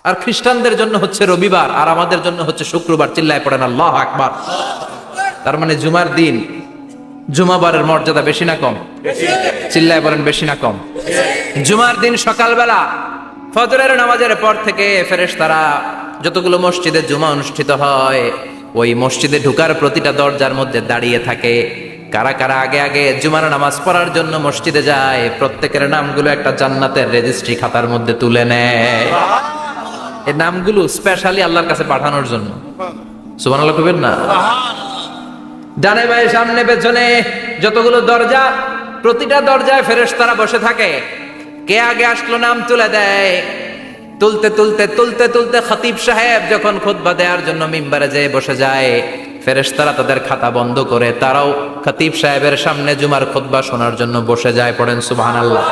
আর খ্রিস্টানদের জন্য হচ্ছে রবিবার, আর আমাদের জন্য হচ্ছে শুক্রবার। চিল্লায় পড়েন আল্লাহু আকবার। তার মানে জুমার দিন, জুমাবারের মর্যাদা বেশি না কম? চিল্লায় বলেন বেশি না কম? জুমার দিন সকালবেলা ফজরের নামাজের পর থেকে ফেরেশতারা যতগুলো মসজিদে জুমা অনুষ্ঠিত হয়, ওই মসজিদে ঢুকার প্রতিটা দরজার মধ্যে দাঁড়িয়ে থাকে। কারা কারা আগে আগে জুমার নামাজ পড়ার জন্য মসজিদে যায়, প্রত্যেকের নামগুলো একটা জান্নাতের রেজিস্ট্রি খাতার মধ্যে তুলে নেয়। এই নামগুলো স্পেশালি আল্লাহর কাছে পাঠানোর জন্য। সুবহানাল্লাহ কইবেন না? ডানে বায়ে সামনে পেছনে যতগুলো দরজা, প্রতিটা দরজায় ফেরেশতারা বসে থাকে। কে আগে আসলো নাম তুলে দেয়। তুলতে তুলতে তুলতে তুলতে খতিব সাহেব যখন খুতবা দেওয়ার জন্য মিম্বারে যেয়ে বসে যায়, ফেরেশতারা তাদের খাতা বন্ধ করে তারাও খতিব সাহেবের সামনে জুমার খুতবা শোনার জন্য বসে যায়। পড়েন সুবহানাল্লাহ।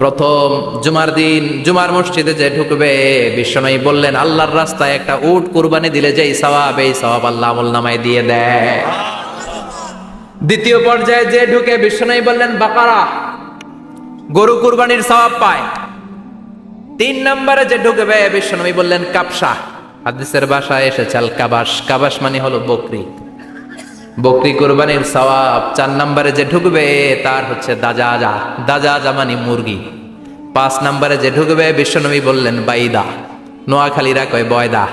প্রথম জুমার দিন জুমার মসজিদে যে ঢুকবে, বিশ্বনবী বললেন আল্লাহর রাস্তায় একটা উট কুরবানি দিলে যেই সওয়াব, এই সওয়াব আল্লাহ আমলনামায় দিয়ে দেয়। দ্বিতীয় পর্যায়ে যে ঢুকে, বিশ্বনবী বললেন বাকারা, গরু কুরবানির সওয়াব পায়। 3 নম্বরে যে ঢুকবে, বিশ্বনবী বললেন কাবসা, হাদিসের ভাষায় এসেছে আল কাবাস, কাবাস মানে হলো বকরি, বকরি কুরবানির সওয়াব। 4 নম্বরে যে ঢুকবে তার হচ্ছে দাজাজা, দাজাজা মানে মুরগি। 5 নম্বরে যে ঢুকবে, বিশ্বনবী বললেন বাইদা, নোয়াখালীরা কয় বয়দা,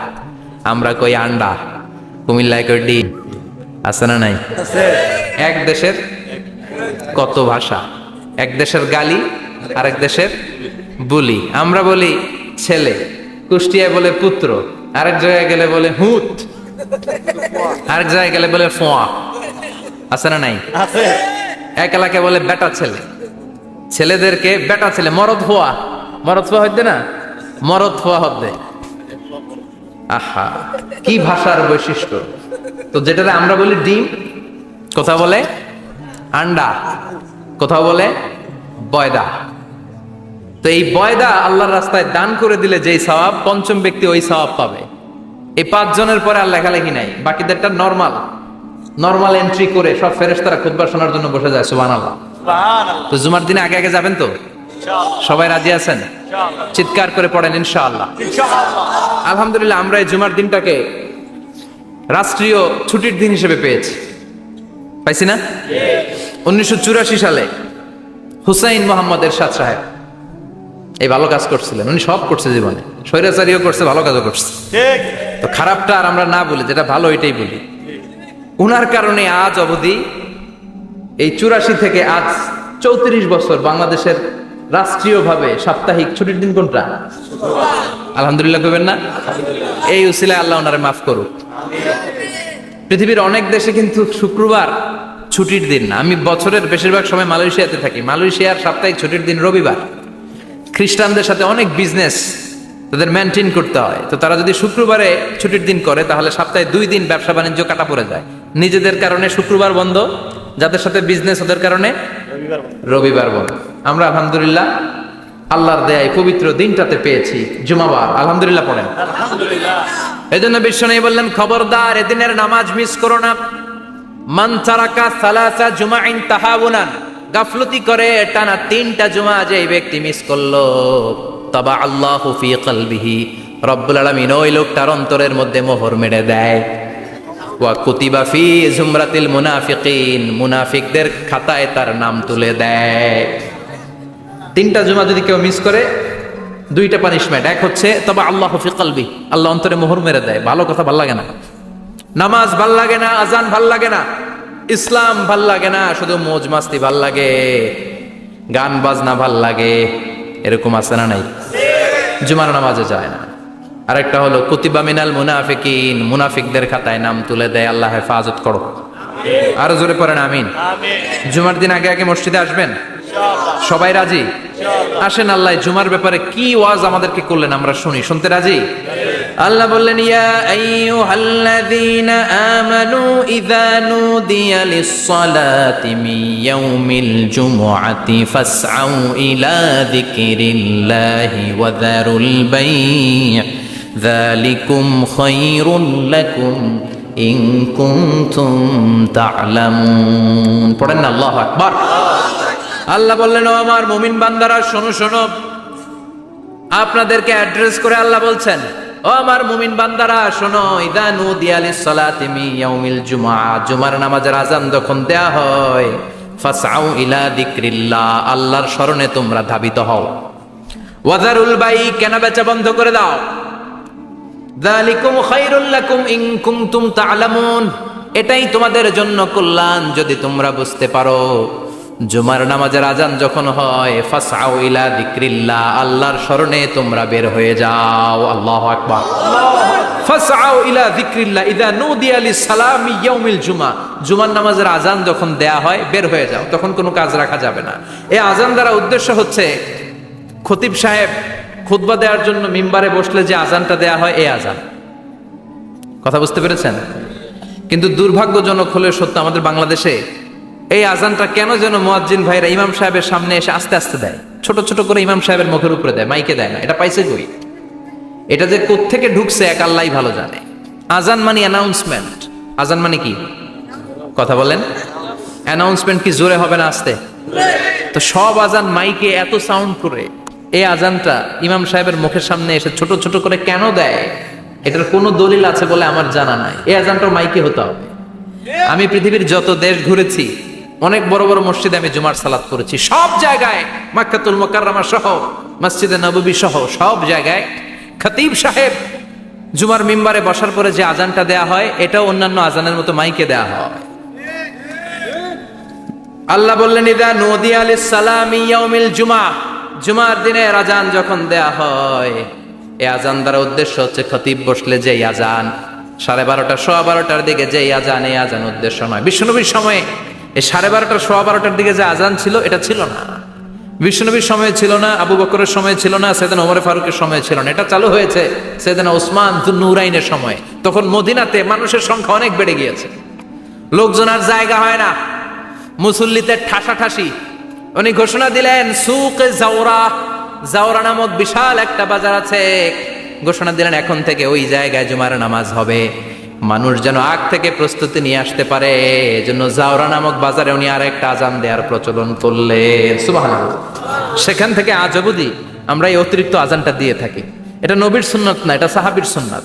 আমরা কই আন্ডা, কুমিল্লায় কই ডিম। আছে না নাই? এক দেশের কত ভাষা, এক দেশের গালি আর এক দেশের বুলি। আমরা বলি ছেলে, কুষ্টিয়ায় বলে পুত্র, আরেক জায়গায় গেলে বলে হুত, আরেক জায়গায় গেলে বলে ফোয়া। আছে না নাই? এক এলাকায় বলে বেটা ছেলে, ছেলেদেরকে বেটা ছেলে। মরদ ফোয়া, মরদ ফোয়া হইতে না, মরদ ফোয়া হবে। আহা, কি ভাষার বৈশিষ্ট্য! তো যেটাতে আমরা বলি ডিম, কোথাও বলে আন্ডা, কোথাও বলে বয়দা। তো এই বয়দা আল্লাহর রাস্তায় দান করে দিলে যেই সওয়াব, পঞ্চম ব্যক্তি ওই সওয়াব পাবে। এই 5 জনের পরে আর লেখালেখি নাই, বাকিদেরটা নরমাল এন্ট্রি করে সব ফেরেশতারা খুতবা শোনার জন্য বসে যায়। সুবহানাল্লাহ। তো জুমার দিনে আগে আগে যাবেন তো? সবাই রাজি আছেন? চিৎকার করে পড়েন ইনশাআল্লাহ। আলহামদুলিল্লাহ, আমরা এই জুমার দিনটাকে রাষ্ট্রীয় ছুটির দিন হিসেবে পেয়েছি, পাইছি না? 1984 সালে হুসাইন মোহাম্মদ এরশাদ সাহেব এই ভালো কাজ করছিলেন। উনি সব করছে জীবনে, স্বৈরাচারীও করছে, ভালো কাজও করছে। তো খারাপটা আর আমরা না বলি, যেটা ভালো ওইটাই বলি। উনার কারণে আজ অবধি, এই 84 থেকে আজ 34 বছর বাংলাদেশের রাষ্ট্রীয়ভাবে সাপ্তাহিক ছুটির দিন কোনটা? আলহামদুলিল্লাহ কইবেন না? এই উসিলায় আল্লাহ ওনারে মাফ করুক। পৃথিবীর অনেক দেশে কিন্তু শুক্রবার ছুটির দিন না। আমি বছরের বেশিরভাগ সময় মালয়েশিয়াতে থাকি। মালয়েশিয়ার সাপ্তাহিক ছুটির দিন রবিবার। খ্রিস্টানদের সাথে অনেক বিজনেস তাদের মেনটেন করতে হয়। তো তারা যদি শুক্রবারে ছুটির দিন করে, তাহলে সপ্তাহে 2 দিন ব্যবসা বাণিজ্য কাটা পড়ে যায়। নিজেদের কারণে শুক্রবার বন্ধ, যাদের সাথে বিজনেস ওদের কারণে রবিবার বন্ধ। আমরা আলহামদুলিল্লাহ আল্লাহর দেয়ায় পবিত্র দিনটাতে পেয়েছি জুমাবার। আলহামদুলিল্লাহ পড়েন। এই জন্য বিশ্বনবী বললেন খবরদার এদিনের নামাজ মিস করো না। মান তারাকা সালাসা জুমাইন তাহাউনান, গাফলতি করে টানা 3টা জুমা যে ব্যক্তি মিস করলো, তাবা আল্লাহু ফি কলবিহি, রব্বুল আলামিন ওই লোকটার অন্তরের মধ্যে মোহর মেরে দেয়। ওয়া কুতিবা ফি জুমরাতিল মুনাফিকিন, মুনাফিকদের খাতায় তার নাম তুলে দেয়। 3টা জুমা যদি কেউ মিস করে, 2টা পানিশমেন্ট। এক হচ্ছে তবে আল্লাহু ফি কলবি, আল্লাহ অন্তরে মোহর মেরে দেয়। ভালো কথা ভাল লাগে না, নামাজ ভাল লাগে না, আজান ভাল লাগে না, ইসলাম ভাল লাগে না, শুধু মৌজ মাস্তি ভাল লাগে, গান বাজনা ভাল লাগে। এরকম আছে না নাই? জুমার নামাজে যায় না। আরেকটা হলো কুতিবা মিনাল মুনাফিকিন, মুনাফিকদের খাতায় নাম তুলে দেয়। আল্লাহ হেফাজত করো। আরো জোরে পড়েন আমিন। জুমার দিন আগে আগে মসজিদে আসবেন? সবাই রাজি? আসেন, আল্লাহ জুমার ব্যাপারে কি ওয়াজ আমাদেরকে করলেন আমরা শুনি। শুনতে রাজি? আল্লাহ বললেন ইয়া আইয়ুহাল্লাযীনা আমানু ইযা নুদিয়া লিস-সালাতি মিন ইয়াউমিল জুমআতি ফাসআউ ইলা যিকরিল্লাহি ওয়া যারুল বাই', যালিকুম খায়রুল লাকুম ইন কুনতুম তা'লামুন। পড়েন না আল্লাহু আকবার। আল্লাহ বললেন ও আমার মুমিন বান্দারা শোনো শোনো, আপনাদেরকে অ্যাড্রেস করে আল্লাহ বলছেন, ও আমার মুমিন বান্দারা শোনো, ইদা নুদিয়া লিস-সালাতি মিন ইয়াউমিল জুমআ, জুমার নামাজের আযান যখন দেয়া হয়, ফাসআউ ইলা যিকরিল্লাহ, আল্লাহর স্মরণে তোমরা ধাবিত হও। ওয়াযারুল বাই, কেনা বেচা বন্ধ করে দাও। যালিকুম খায়রুল লাকুম ইন কুনতুম তা'লামুন, এটাই তোমাদের জন্য কল্যাণ যদি তোমরা বুঝতে পারো। জুমার নামাজের আযান যখন হয়, ফাসআউ ইলা যিকরিল্লাহ, আল্লাহর স্মরণে তোমরা বের হয়ে যাও। আল্লাহু আকবার। ফাসআউ ইলা যিকরিল্লাহ ইযা নুদিয়া লিস-সালামি ইয়াউমিল জুমআ, জুমার নামাজের আযান যখন দেয়া হয় বের হয়ে যাও, তখন কোনো কাজ রাখা যাবে না। এই আযান দ্বারা উদ্দেশ্য হচ্ছে খতিব সাহেব খুতবা দেওয়ার জন্য মিম্বারে বসলে যে আযানটা দেয়া হয়, এই আযান। কথা বুঝতে পেরেছেন? কিন্তু দুর্ভাগ্যজনক হলে সত্য, আমাদের বাংলাদেশে এই আযানটা কেন যেন মুয়াজ্জিন ভাইরা ইমাম সাহেবের সামনে এসে আস্তে আস্তে দেয়, ছোট ছোট করে ইমাম সাহেবের মুখের উপরে দেয়, মাইকে দেয় না। এটা পাইছে কই? এটা যে কোত্থেকে ঢুকছে এক আল্লাহই ভালো জানে। আযান মানে অ্যানাউন্সমেন্ট। আযান মানে কি? কথা বলেন। অ্যানাউন্সমেন্ট কি জোরে হবে না আস্তে? তো সব আযান মাইকে এত সাউন্ড করে, এই আযানটা ইমাম সাহেবের মুখের সামনে এসে ছোট ছোট করে কেন দেয়? এটার কোনো দলিল আছে বলে আমার জানা নাই। এই আযানটা মাইকে হতে হবে। আমি পৃথিবীর যত দেশ ঘুরেছি, অনেক বড় বড় মসজিদে আমি জুমার সালাত করেছি, সব জায়গায় মক্কাতুল মুকাররমা সহ মসজিদে নববী সহ সব জায়গায় খতিব সাহেব জুমার মিম্বারে বসার পরে যে আযানটা দেয়া হয়, এটাও অন্যান্য আযানের মতো মাইকে দেয়া হয়। আল্লাহ বললেন, ইদা নুদিয়া লিস-সালামি ইয়াউমিল জুমআ, জুমার দিনের আযান যখন দেয়া হয়, এই আযান দ্বারা উদ্দেশ্য হচ্ছে খতিব বসলে যে আযান 12:30 12:15 দিকে যে আযান, এই আযান উদ্দেশ্য নয়। বিশ্বনবীর সময়ে এই 12:30 12:15 দিকে যে আযান ছিল, এটা ছিল না। বিশ্বনবীর সময় ছিল না, আবু বকরের সময় ছিল না, সাইয়েদনা ওমর ফারুকের সময় ছিল না। এটা চালু হয়েছে সাইয়েদনা উসমান যুন্নুরাইনের সময়। তখন মদিনাতে মানুষের সংখ্যা অনেক বেড়ে গিয়েছে, লোকজন আর জায়গা হয় না, মুসল্লিতে ঠাসাঠাসি। উনি ঘোষণা দিলেন, সুকে জাওরা, জাওরা নামক বিশাল একটা বাজার আছে, ঘোষণা দিলেন এখন থেকে ওই জায়গায় জুমার নামাজ হবে। মানুষ যেন আগ থেকে প্রস্তুতি নিয়ে আসতে পারে, এজন্য জাওরা নামক বাজারে উনি আর একটা আযান দেওয়ার প্রচলন করলেন। সুবহানাল্লাহ। সেখান থেকে আজ অবধি আমরা এই অতিরিক্ত আযানটা দিয়ে থাকি। এটা নবীর সুন্নাত না, এটা সাহাবীর সুন্নাত।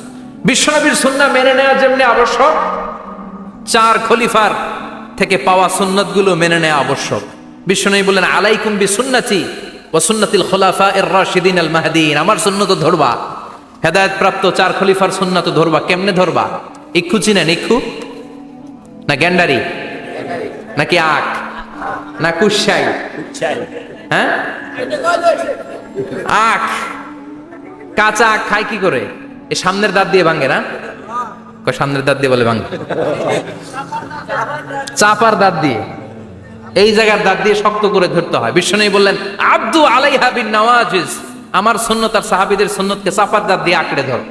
বিশ্বনবীর সুন্নাহ মেনে নেওয়া যেমনি আবশ্যক, 4 খলিফার থেকে পাওয়া সুন্নাতগুলো মেনে নেওয়া আবশ্যক। বিশ্বনবী বললেন, আলাইকুম বিসুন্নতি ওয়া সুন্নাতিল খুলাফায়ে রাশিদিন আল মাহদিয়িন, আমার সুন্নাত ধরবা, হেদায়েত প্রাপ্ত 4 খলিফার সুন্নাত ধরবা। কেমনে ধরবা? ইক্ষু চিনেন? ইক্ষু না গ্যান্ডারি নাকি আখ না কুশাই? হ্যাঁ, আখ। কাঁচা আখ খায় কি করে? এই সামনের দাঁত দিয়ে ভাঙে না? সামনের দাঁত দিয়ে বলে ভাঙে, চাপার দাঁত দিয়ে, এই জায়গার দাঁত দিয়ে শক্ত করে ধরতে হয়। বিশ্বনবী বললেন, আব্দু আলাইহা বিন নওয়াজিজ, আমার সুন্নত আর সাহাবীদের সুন্নতকে চাপার দাঁত দিয়ে আঁকড়ে ধর,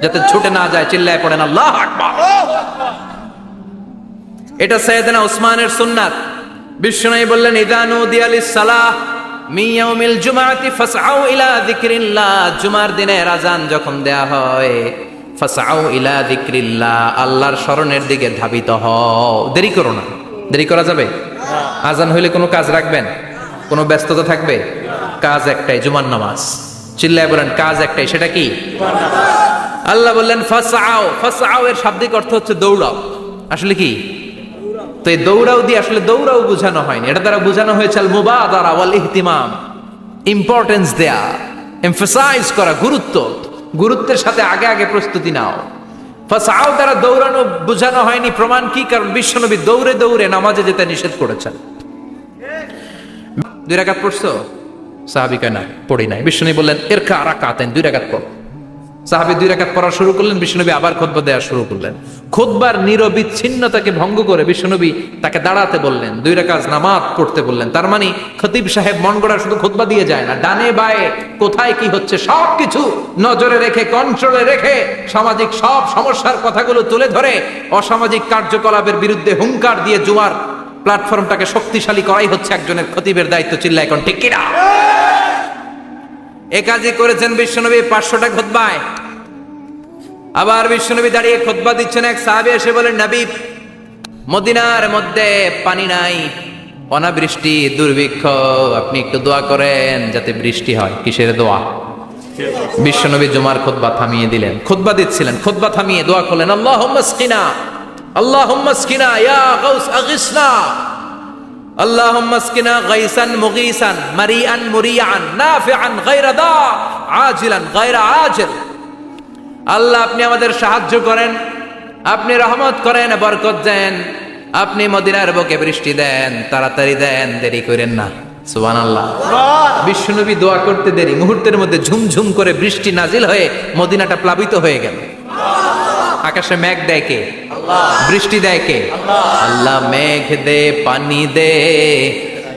যাতে ছুটে না যায়। চিল্লায় পড়েন আল্লাহু আকবার। এটা সাইয়েদনা উসমানের সুন্নাত। বিশ্বনবী বললেন, ইযা নুদিয়া লিস-সালাহ মিন ইয়াউমিল জুমআতি ফাসআউ ইলা যিকরিল্লাহ, জুমার দিনের আযান যখন দেয়া হয়, ফাসআউ ইলা যিকরিল্লাহ, আল্লাহর স্মরণের দিকে ধাবিত হও। দেরি করো না। দেরি করা যাবে? আযান হইলে কোনো কাজ রাখবেন? কোনো ব্যস্ততা থাকবে? কাজ একটাই, জুমার নামাজ। চিল্লায় বলেন, কাজ একটাই, সেটা কি? আল্লাহ বললেন ফাসআউ। ফাসআউ এর শাব্দিক অর্থ হচ্ছে দৌড়াও। আসলে কি? তো এই দৌড়াও দিয়ে আসলে দৌড়াও বোঝানো হয়নি, এটা দ্বারা বোঝানো হয়েছে আল মুবাদারা ওয়াল ইহতিমাম, ইম্পর্টেন্স দেয়া, এমফাসাইজ করা, গুরুত্ব, গুরুত্বের সাথে আগে আগে প্রস্তুতি নাও। ফাসআউ দ্বারা দৌড়ানো বোঝানো হয়নি। প্রমাণ কি? কারণ বিশ্বনবী দৌড়ে দৌড়ে নামাজে যেতে নিষেধ করেছেন। 2 রাকাত পড়ছো? সাহাবী কয় না, পড়ি নাই। বিশ্বনবী বললেন, ইরকা রাকাতাইন, 2 রাকাত পড়ো। সাহাবী 2 রাকাত পড়া শুরু করলেন, বিশ্বনবী আবার খুতবা দেওয়া শুরু করলেন। খুতবার নিরবিচ্ছিন্নতাকে ভঙ্গ করে বিশ্বনবী তাকে দাঁড়াতে বললেন, 2 রাকাত নামাজ পড়তে বললেন। তার মানে খতিব সাহেব মন গড়া শুধু খুতবা দিয়ে যায় না, ডানে বায়ে কোথায় কি হচ্ছে সবকিছু নজরে রেখে, কন্ট্রোলে রেখে, সামাজিক সব সমস্যার কথাগুলো তুলে ধরে অসামাজিক কার্যকলাপের বিরুদ্ধে হুঙ্কার দিয়ে জুমার প্ল্যাটফর্মটাকে শক্তিশালী করাই হচ্ছে একজনের খতিবের দায়িত্ব। চিল্লায় এখন ঠিক কিনা? এ কাজই করেছেন বিশ্বনবী 500টা খুতবায়। আবার বিশ্বনবী দাঁড়িয়ে খুতবা দিচ্ছেন, এক সাহাবী এসে বলেন, নবী, মদিনার মধ্যে পানি নাই, অনাবৃষ্টি, দুর্ভিক্ষ, আপনি একটু দোয়া করেন যাতে বৃষ্টি হয়। কিসের দোয়া? বিশ্বনবী জুমার খুতবা থামিয়ে দিলেন, খুতবা দিচ্ছিলেন, খুতবা থামিয়ে দোয়া করলেন, আল্লাহুম্মা স্কিনা, আল্লাহুম্মা স্কিনা ইয়া গাউস আগিসনা, আল্লাহুম্মা স্কিনা গাইসান মুগীসান মারিআন মুরিআন নাফিআন গায়রা দা আজিলান গায়রা আজিল। আল্লাহ আপনি আমাদের সাহায্য করেন, আপনি রহমত করেন, বরকত দেন, আপনি মদিনার বুকে বৃষ্টি দেন, তাড়াতাড়ি দেন, দেরি করেন না। সুবহানাল্লাহ। বিশ্বনবী দোয়া করতে দেরি, মুহূর্তের মধ্যে ঝুমঝুম করে বৃষ্টি নাজিল হয়ে মদিনাটা প্লাবিত হয়ে গেল। আকাশে মেঘ দেয় কে? বৃষ্টি দেয় কে? আল্লাহ মেঘ দে, পানি দে,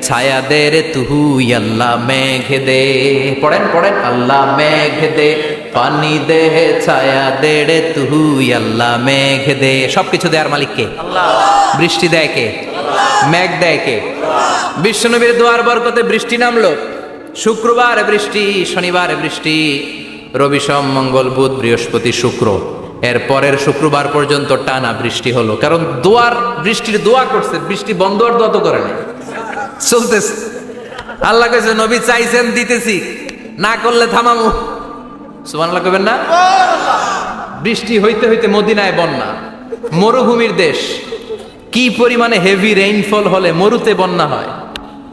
ছায়া দে রে তুই, আল্লাহ মেঘ দে। পড়েন পড়েন, আল্লাহ মেঘ দে, পানি দে, ছায়া দে রে তুই, আল্লাহ মেঘ দে। সবকিছু দেয়ার মালিক কে? বৃষ্টি দেয় কে? মেঘ দেয় কে? বিশ্বনবীর দোয়ার বরকতে বৃষ্টি নামলো। শুক্রবার বৃষ্টি, শনিবার বৃষ্টি, রবি সোম মঙ্গল বুধ বৃহস্পতি শুক্র, এর পরের শুক্রবার পর্যন্ত টানা বৃষ্টি হলো। কারণ দোয়ার বৃষ্টির দোয়া করছে, বৃষ্টি বন্ধ আর দোয়া তো করে না, চলতেছে। আল্লাহ কইছে নবী চাইছেন দিতেছি, না করলে থামামু। সুবহানাল্লাহ কইবেন না? বৃষ্টি হইতে হইতে মদিনায় বন্যা, মরুভূমির দেশ, কি পরিমাণে হেভি রেইনফল হলে মরুতে বন্যা হয়।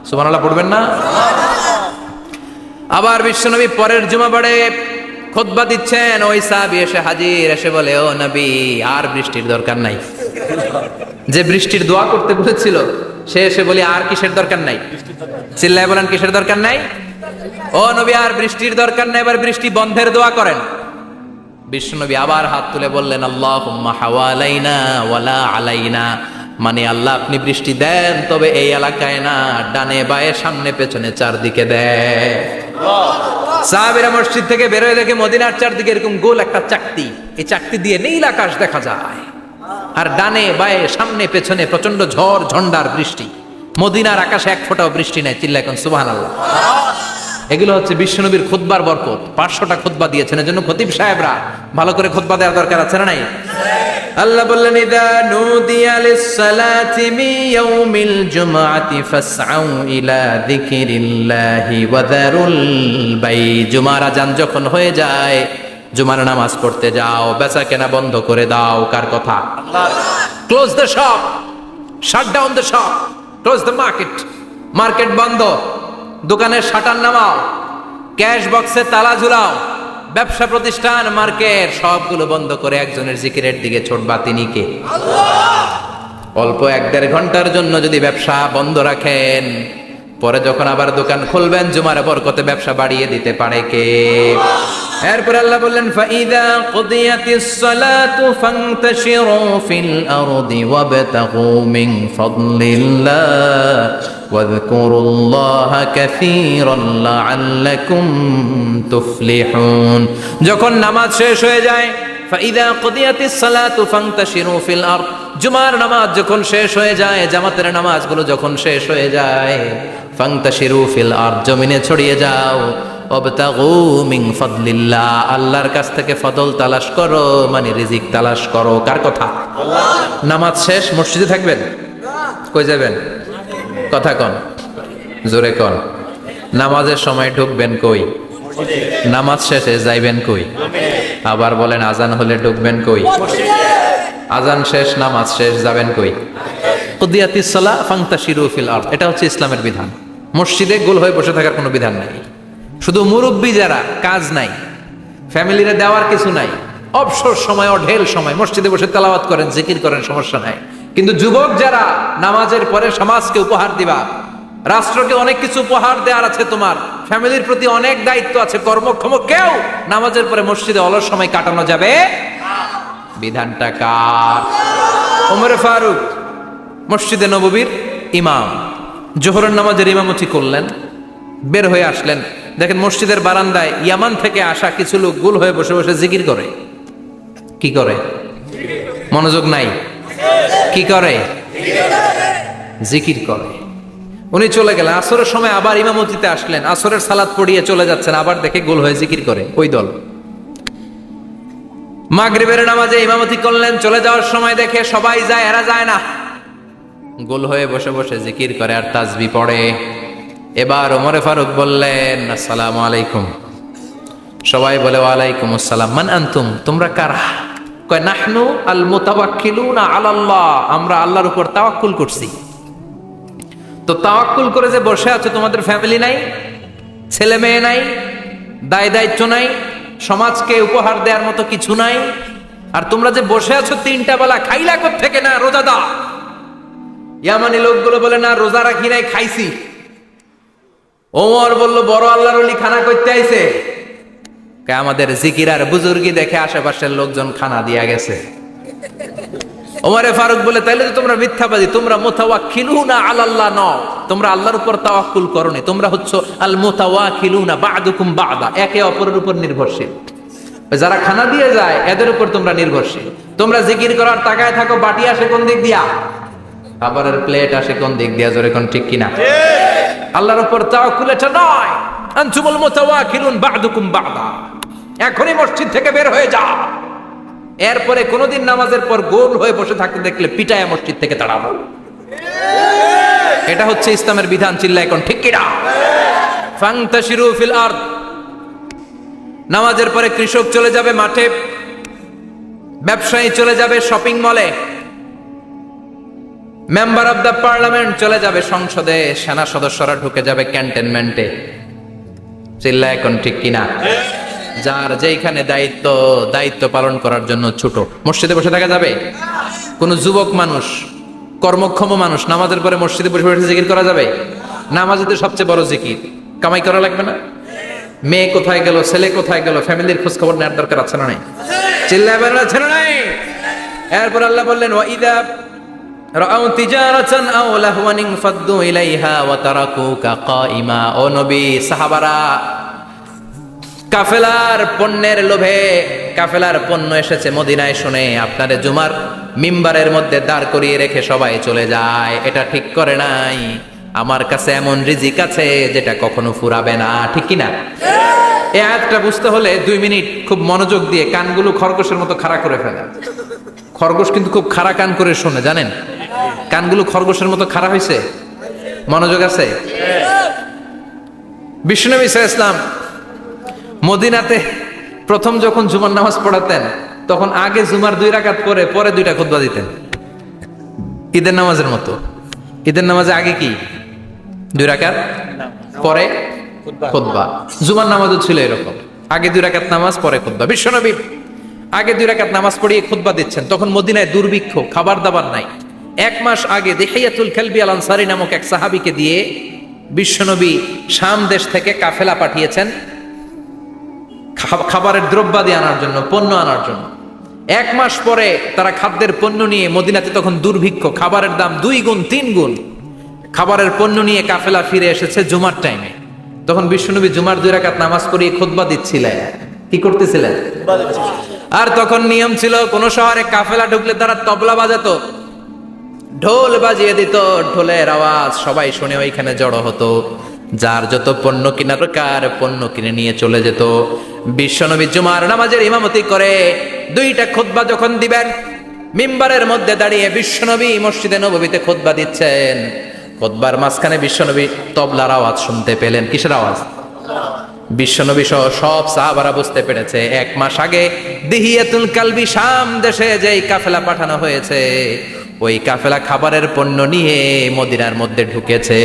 সুবহানাল্লাহ পড়বেন না? আবার বিশ্বনবী পরের জুমাবারে খুতবা দিচ্ছেন, ওই সাহাবী এসে হাজির, এসে বলে, ও নবী আর বৃষ্টির দরকার নাই। যে বৃষ্টির দোয়া করতে বলেছিল সে এসে বলি আর কিসের দরকার নাই? চিল্লায় বলেন কিসের দরকার নাই? ও নবী আর বৃষ্টির দরকার নাই, এবার বৃষ্টি বন্ধের দোয়া করেন। বিশ্বনবী আবার হাত তুলে বললেন, আল্লাহুম্মা হাওয়ালাইনা ওয়ালা আলাইনা, মানে আল্লাহ আপনি বৃষ্টি দেন, তবে এই এলাকায় না, ডানে বায়ে সামনে পেছনে চারদিকে দেন। সাহাবীরা মসজিদ থেকে বের হয়ে দেখে মদিনার চারদিকে এরকম গোল একটা চাকতি, এই চাকতি দিয়ে নীল আকাশ দেখা যায়, আর ডানে বায়ে সামনে পেছনে প্রচন্ড ঝড় ঝন্ডার বৃষ্টি। মদিনার আকাশে এক ফোঁটাও বৃষ্টি নাই। চিল্লায় এখন সুবহানাল্লাহ। এগুলো হচ্ছে বিশ্বনবীর খুতবার বরকত। 500টা খুতবা দিয়েছেন, এজন্য খতিব সাহেবরা ভালো করে খুতবা দেওয়ার দরকার আছে না নাই? আল্লাহ বললেন, ইদা নুদিয়া লিস-সালাতি মিন ইয়াউমিল জুমআতি ফাসআউ ইলা যিকরিল্লাহি ওয়া যারুল বাই। জুমার আযান যখন হয়ে যায়, জুমার নামাজ পড়তে যাও, বেচা কেনা বন্ধ করে দাও। কার কথা? আল্লাহর। Close the shop, shut down the shop, close the market. Market বন্ধ, দোকানের শাটার নামাও, ক্যাশ বক্সে তালা ঝুলাও, ব্যবসা প্রতিষ্ঠান মার্কেট সবগুলো বন্ধ করে একজনের জিকিরের দিকে ছোটবা। তিনি কে? আল্লাহ। অল্প 1-1.5 ঘন্টার জন্য যদি ব্যবসা বন্ধ রাখেন, পরে যখন আবার দোকান খুলবেন জুমার বরকতে ব্যবসা বাড়িয়ে দিতে পারে কে? এরপর আল্লাহ বললেন, ফাইদা কুদিয়াতিস সালাতু ফান্তাশিরু ফিল আরদি ওয়াবতাগু মিন ফাদলিল্লাহ ওয়াযকুরুল্লাহা কাসীরান লাআল্লাকুম তুফলিহুন। যখন নামাজ শেষ হয়ে যায়, ফাইদা কুদিয়াতিস সালাতু ফান্তাশিরু ফিল আরদ, জুমার নামাজ যখন শেষ হয়ে যায়, জামাতের নামাজগুলো যখন শেষ হয়ে যায়, ফান্তাশিরু ফিল আরদ, জমিনে ছড়িয়ে যাও, ওয়াবতাগু মিন ফাদলিল্লাহ, আল্লাহর কাছ থেকে ফদল তালাশ করো, মানে রিজিক তালাশ করো। কার কথা? আল্লাহ। নামাজ শেষ মসজিদে থাকবেন? কই যাবেন? কথা কন, জোরে কন। নামাজের সময় ঢুকবেন কই? নামাজ শেষে যাইবেন কই? আবার বলেন, আজান হলে ঢুকবেন কই? আজান শেষ, নামাজ শেষ, যাবেন কই? কুদিয়াতিস সালাহ ফান্তাশিরু ফিল আরদ, এটা হচ্ছে ইসলামের বিধান। মসজিদে গোল হয়ে বসে থাকার কোনো বিধান নাই। শুধু মুরব্বী যারা, কাজ নাই, ফ্যামিলিরে দেওয়ার কিছু নাই, অবসর সময় অঢেল সময় মসজিদে বসে তেলাওয়াত করেন, জিকির করেন, সমস্যা নাই। কিন্তু যুবক যারা, নামাজের পরে সমাজকে উপহার দিবা, রাষ্ট্রকে অনেক কিছু উপহার দেওয়ার আছে, তোমার ফ্যামিলির প্রতি অনেক দায়িত্ব আছে, কর্মক্ষম কেউ নামাজের পরে মসজিদে অলস সময় কাটানো যাবে? বিধানটা কার? ওমর ফারুক মসজিদে নববীর ইমাম, জোহরের নামাজের ইমামতি করলেন, বের হয়ে আসলেন, দেখেন মসজিদের বারান্দায় ইয়ামান থেকে আসা কিছু লোক গোল হয়ে বসে বসে জিকির করে। কি করে? মনোযোগ নাই। কি করে? জিকির করে। উনি চলে গেলেন, আসরের সময় আবার ইমামতিতে আসলেন, আসরের সালাত পড়িয়ে চলে যাচ্ছেন, আবার দেখে গোল হয়ে জিকির করে ওই দল। মাগরিবের নামাজে ইমামতি করলেন, চলে যাওয়ার সময় দেখে সবাই যায়, এরা যায় না, গোল হয়ে বসে বসে জিকির করে আর তাসবিহ পড়ে। এবার ওমর ফারুক বললেন, আসসালামু আলাইকুম। সবাই বলে ওয়ালাইকুম আসসালাম। মান আনতুম, তোমরা কারা? কয় নাহনু আল মুতাওয়াক্কিলুনা আলাল্লাহ, আমরা আল্লাহর উপর তাওয়াক্কুল করছি। তো তাওয়াক্কুল করে যে বসে আছো, তোমাদের ফ্যামিলি নাই, ছেলে মেয়ে নাই, দায় দায়িত্ব নাই, সমাজকে উপহার দেওয়ার মতো কিছু নাই, আর তোমরা যে বসে আছো 3টা বেলা, খাইলা কোত্থেকে? না রোজাদা। ইয়ামানি লোকগুলো বলে না রোজা রাখি নাই, খাইছি। ওমর বলল বড় আল্লাহর ওলি খানা করতে আইছে। আমাদের জিকির আর বুজুর্গি দেখে আশেপাশের লোকজন খানা দিয়া গেছে। ওমরে ফারুক বলে তাইলে তো তোমরা মিথ্যাবাদী, তোমরা মুতাওয়াক্কিলুনা আলাল্লাহ নও, তোমরা আল্লাহর উপর তাওয়াক্কুল করনি, তোমরা হচ্ছে আল মুতাওয়াক্কিলুনা বা'দুকুম বা'দা, একে অপরের উপর নির্ভরশীল। যারা খানা দিয়ে যায় এদের উপর তোমরা নির্ভরশীল। তোমরা জিকির করার তাকায় থাকো, বাটি আসে কোন দিক দিয়া, খাবারের প্লেট আসে কোন দিক দিয়া, জোরে কোন ঠিক কিনা? আল্লাহর উপর তাওয়াক্কুল এটা নয়। আনতুমুল মুতাওয়াক্কিলুন বা'দুকুম বা'দা, এখনই মসজিদ থেকে বের হয়ে যাও। এরপরে কোনদিন নামাজের পর গোল হয়ে বসে থাকতে দেখলে পিটায়া মসজিদ থেকে তাড়াবো। এটা হচ্ছে ইসলামের বিধান। চিল্লা এখন ঠিক কিনা? ফান্তাশিরু ফিল আরদ। নামাজের পরে কৃষক চলে যাবে মাঠে, ব্যবসায়ী চলে যাবে শপিং মলে, মেম্বার অব দ্য পার্লামেন্ট চলে যাবে সংসদে, সেনা সদস্যরা ঢুকে যাবে ক্যান্টনমেন্টে। চিল্লা এখন ঠিক কিনা? যার যেখানে দায়িত্ব পালন করার জন্য ছোট, মসজিদে বসে থাকা যাবে? কোন যুবক মানুষ, কর্মক্ষম মানুষ নামাজের পরে মসজিদে বসে বসে জিকির করা যাবে? নামাজের সবচেয়ে বড় জিকির। কামাই করা লাগবে না? মেয়ে কোথায় গেল, ছেলে কোথায় গেল, ফ্যামিলির খোঁজ খবর নেওয়ার দরকার আছে না নাই? চিল্লায় বলেন আছে না নাই? এরপর আল্লাহ বললেন ওয়াইদা রাআউ তিজারাতান আও লাহওয়ান ফাদ্দু ইলাইহা ওয়া তারাকুকা কাইমা। ও নবী, সাহাবারা কাফেলার পণ্যের লোভে, কাফেলার পণ্য এসেছে মদিনায় শুনে আপনারে জুমার মিম্বারের মধ্যে দাঁড় করিয়ে রেখে সবাই চলে যায়। এটা ঠিক করে নাই। আমার কাছে এমন রিজিক আছে যেটা কখনো ফুরাবে না, ঠিক কিনা? এই আয়াতটা বুঝতে হলে 2 মিনিট খুব মনোযোগ দিয়ে কানগুলো খরগোশের মতো খাড়া করে ফেলা। খরগোশ কিন্তু খুব খাড়া কান করে শোনে, জানেন? কানগুলো খরগোশের মতো খাড়া হয়েছে। মনোযোগ আছে? বিশ্বনবী সাল্লাল্লাহু আলাইহি ওয়াসাল্লাম মদিনাতে প্রথম যখন জুমার নামাজ পড়াতেন, তখন আগে জুমার 2 রাকাত পরে 2টা খুতবা দিতেন, ঈদের নামাজের মতো। ঈদের নামাজে আগে কি 2 রাকাত, পরে খুতবা। জুমার নামাজও ছিল এরকম, আগে 2 রাকাত নামাজ, পরে খুতবা। বিশ্বনবী আগে 2 রাকাত নামাজ পড়িয়ে খুতবা দিচ্ছেন। তখন মদিনায় দুর্ভিক্ষ, খাবার দাবার নাই। 1 মাস আগে দিহিয়াতুল কালবি আল আনসারী নামক এক সাহাবীকে দিয়ে বিশ্বনবী শাম দেশ থেকে কাফেলা পাঠিয়েছেন খাবারের দ্রব্যাদি আনার জন্য, পণ্য আনার জন্য। 1 মাস পরে তারা খাদ্যের পণ্য নিয়ে, মদিনাতে তখন দুর্ভিক্ষ, খাবারের দাম 2 গুণ 3 গুণ, খাবারের পণ্য নিয়ে কাফেলা ফিরে এসেছে জুমার টাইমে। তখন বিশ্বনবী জুমার 2 রাকাত নামাজ পড়িয়ে খুতবা দিচ্ছিলেন। কি করতেছিলেন? আর তখন নিয়ম ছিল, কোন শহরে কাফেলা ঢুকলে তারা তবলা বাজাতো, ঢোল বাজিয়ে দিত, ঢোলের আওয়াজ সবাই শুনে ওইখানে জড়ো হতো। যার যত পণ্য কিনার দরকার পণ্য কিনে নিয়ে চলে যেত। বিশ্বনবী জুমার নামাজের ইমামতি করে 2টা খুতবা যখন দিবেন, মিম্বারের মধ্যে দাঁড়িয়ে বিশ্বনবী মসজিদে নববীতে খুতবা দিচ্ছেন। খুতবার মাঝখানে বিশ্বনবী তবলার আওয়াজ শুনতে পেলেন। কিসের আওয়াজ? বিশ্বনবী সহ সব সাহাবারা বুঝতে পেরেছে 1 মাস আগে দিহিয়াতুল কালবি শাম দেশে যেই কাফেলা পাঠানো হয়েছে, ওই কাফেলা খাবারের পণ্য নিয়ে মদিনার মধ্যে ঢুকেছে।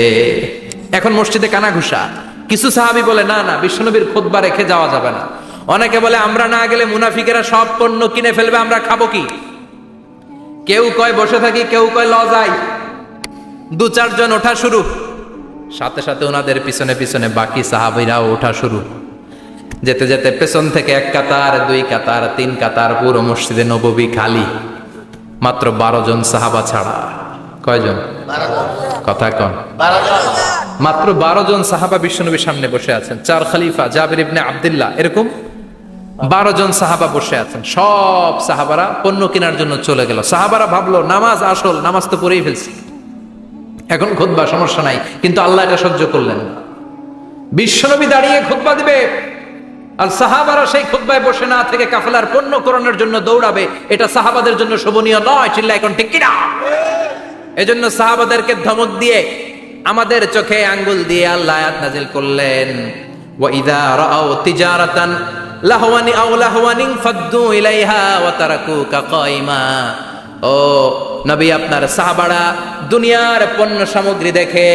এখন মসজিদে কানাঘুষা। কিছু সাহাবী বলে না না, বিশ্বনবীর খুতবা রেখে যাওয়া যাবে না। অনেকে বলে আমরা না গেলে মুনাফিকেরা সব পণ্য কিনে ফেলবে, আমরা খাবো কি? কেউ কয় বসে থাকি, কেউ কয় ল যাই। 2-4 জন ওঠা শুরু, সাথে সাথে ওনাদের পিছনে পিছনে বাকি সাহাবীরাও ওঠা শুরু। যেতে যেতে পেছন থেকে 1 কাতার, 2 কাতার, 3 কাতার, পুরো মসজিদে নববী খালি, মাত্র 12 জন সাহাবা ছাড়া। কয়জন? 12 জন। কথা কন। 12 জন। মাত্র 12 জন সাহাবা বিশ্বনবীর সামনে বসে আছেন। 4 খলিফা, জাবির ইবনে আব্দুল্লাহ, এরকম 12 জন সাহাবা বসে আছেন। সব সাহাবারা পণ্য কেনার জন্য চলে গেল। সাহাবারা ভাবলো নামাজ আসল, নামাজ তো পড়েই ফেলছি, এখন খুতবা সমস্যা নাই। কিন্তু আল্লাহ এটা সহ্য করলেন না। বিশ্বনবী দাঁড়িয়ে খুতবা দিবে আর সাহাবারা সেই খুতবায় বসে না থেকে কাফেলার পণ্য করণের জন্য দৌড়াবে, এটা সাহাবাদের জন্য শোভনীয় নয়। চিল্লা এখন ঠিক কিনা? এজন্য সাহাবাদেরকে ধমক দিয়ে, আমাদের চোখে আঙ্গুল দিয়ে আল্লাহ আয়াত নাজিল করলেন, ওয়া ইযা রাআউ তিজারাতান লাহওয়ানি আও লাহওয়ানিন ফাদ্দু ইলাইহা ওয়া তারাকুকা কাইমা। ও নবী, আপনার সাহাবারা দুনিয়ার পণ্য সামগ্রী দেখে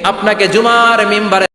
আপনাকে জুমার মিম্বারে